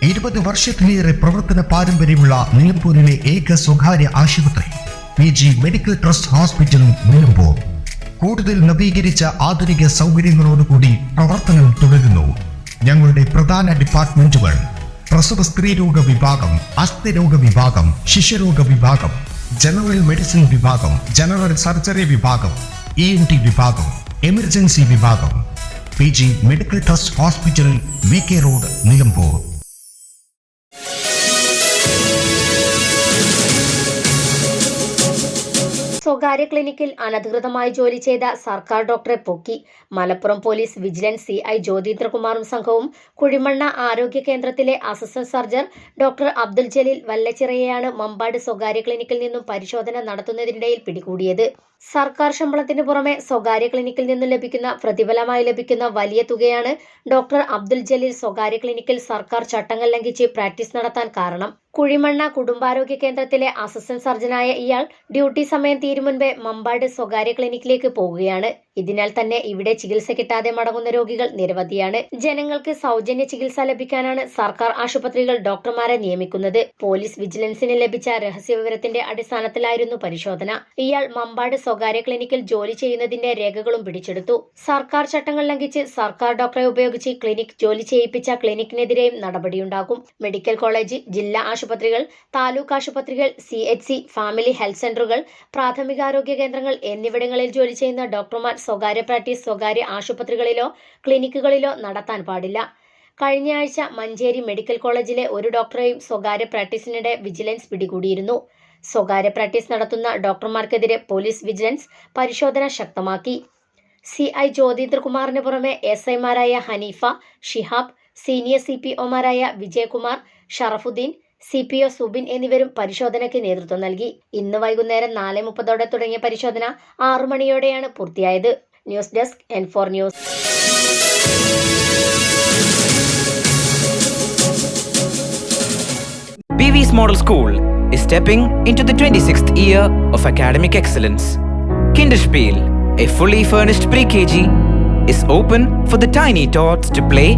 20 വർഷത്തിലേറെ പ്രവർത്തന പാരമ്പര്യമുള്ള നിലമ്പൂരിലെ ഏക സ്വകാര്യ ആശുപത്രി PG medical trust hospital Nilambur. കൂടുതൽ നവീകരിച്ച ആധുനിക സൗകര്യങ്ങളോടുകൂടി പ്രവർത്തനം തുടരുന്നു. ഞങ്ങളുടെ പ്രധാന ഡിപ്പാർട്ട്മെന്റുകൾ: പ്രസവ സ്ത്രീരോഗ വിഭാഗം, അസ്ഥിരോഗ വിഭാഗം, ശിശുരോഗ വിഭാഗം, ജനറൽ മെഡിസിൻ വിഭാഗം, ജനറൽ സർജറി വിഭാഗം, ENT വിഭാഗം, എമർജൻസി വിഭാഗം. PG medical trust hospital, VK road, Nilambur. സ്വകാര്യ ക്ലിനിക്കിൽ അനധികൃതമായി ജോലി ചെയ്ത സർക്കാർ ഡോക്ടറെ പൊക്കി. മലപ്പുറം പോലീസ് വിജിലൻസ് CI ജ്യോതിന്ദ്രകുമാറും സംഘവും കുഴിമണ്ണ ആരോഗ്യ കേന്ദ്രത്തിലെ assistant surgeon doctor Abdul Jaleel വല്ലച്ചിറയെയാണ് മമ്പാട് സ്വകാര്യ ക്ലിനിക്കിൽ നിന്നും പരിശോധന നടത്തുന്നതിനിടയിൽ പിടികൂടിയത്. സർക്കാർ ശമ്പളത്തിന് പുറമെ സ്വകാര്യ ക്ലിനിക്കിൽ നിന്നും ലഭിക്കുന്ന പ്രതിഫലമായി ലഭിക്കുന്ന വലിയ തുകയാണ് ഡോക്ടർ അബ്ദുൽ ജലീൽ സ്വകാര്യ ക്ലിനിക്കിൽ സർക്കാർ ചട്ടങ്ങൾ ലംഘിച്ച് പ്രാക്ടീസ് നടത്താൻ കാരണം. കുഴിമണ്ണ കുടുംബാരോഗ്യ കേന്ദ്രത്തിലെ അസിസ്റ്റന്റ് സർജനായ ഇയാൾ ഡ്യൂട്ടി സമയം തീരും മുൻപേ മമ്പാട് സ്വകാര്യ ക്ലിനിക്കിലേക്ക് പോകുകയാണ്. ഇതിനാൽ തന്നെ ഇവിടെ ചികിത്സ കിട്ടാതെ മടങ്ങുന്ന രോഗികൾ നിരവധിയാണ്. ജനങ്ങൾക്ക് സൗജന്യ ചികിത്സ ലഭിക്കാനാണ് സർക്കാർ ആശുപത്രികൾ ഡോക്ടർമാരെ നിയമിക്കുന്നത്. പോലീസ് വിജിലൻസിന് ലഭിച്ച രഹസ്യവിവരത്തിന്റെ അടിസ്ഥാനത്തിലായിരുന്നു പരിശോധന. ഇയാൾ മമ്പാട് സ്വകാര്യ ക്ലിനിക്കിൽ ജോലി ചെയ്യുന്നതിന്റെ രേഖകളും പിടിച്ചെടുത്തു. സർക്കാർ ചട്ടങ്ങൾ ലംഘിച്ച് സർക്കാർ ഡോക്ടറെ ഉപയോഗിച്ച് ക്ലിനിക് ജോലി ചെയ്യിപ്പിച്ച ക്ലിനിക്കിനെതിരെയും നടപടിയുണ്ടാകും. മെഡിക്കൽ കോളേജ്, ജില്ലാ ആശുപത്രികൾ, താലൂക്ക് ആശുപത്രികൾ, CHC, ഫാമിലി ഹെൽത്ത് സെന്ററുകൾ, പ്രാഥമികാരോഗ്യ കേന്ദ്രങ്ങൾ എന്നിവിടങ്ങളിൽ ജോലി ചെയ്യുന്ന ഡോക്ടർമാർ സ്വകാര്യ പ്രാക്ടീസ് സ്വകാര്യ ആശുപത്രികളിലോ ക്ലിനിക്കുകളിലോ നടത്താൻ പാടില്ല. കഴിഞ്ഞ ആഴ്ച മഞ്ചേരി മെഡിക്കൽ കോളേജിലെ ഒരു ഡോക്ടറെയും സ്വകാര്യ പ്രാക്ടീസിനിടെ വിജിലൻസ് പിടികൂടിയിരുന്നു. സ്വകാര്യ പ്രാക്ടീസ് നടത്തുന്ന ഡോക്ടർമാർക്കെതിരെ പോലീസ് വിജിലൻസ് പരിശോധന ശക്തമാക്കി. CI ജ്യോതിന്ദ്രകുമാറിന് പുറമെ SI-മാരായ ഹനീഫ, ഷിഹാബ്, സീനിയർ CPO-മാരായ വിജയകുമാർ, ഷറഫുദ്ദീൻ, CPO സുബിൻ എന്നിവരും പരിശോധനയ്ക്ക് നേതൃത്വം നൽകി. ഇന്ന് വൈകുന്നേരം 4:30 തുടങ്ങിയ പരിശോധന 6 മണിയോടെയാണ് പൂർത്തിയായത്. News desk N4 news. PV's Model School is stepping into the 26th year of academic excellence. Kinderspiel, a fully furnished pre-KG, is open for the tiny tots to play,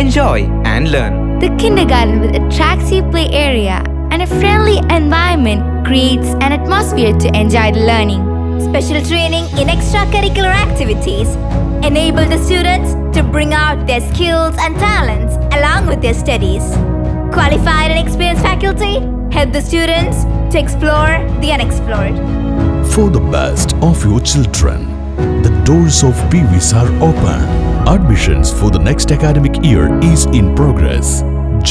enjoy and learn. The kindergarten with attractive play area and a friendly environment creates an atmosphere to enjoy the learning. Special training in extracurricular activities enable the students to bring out their skills and talents along with their studies. Qualified and experienced faculty help the students to explore the unexplored. For the best of your children, the doors of PV's are open. Admissions for the next academic year is in progress.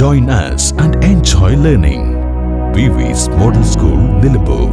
Join us and enjoy learning. PV's Model School, Nilambur.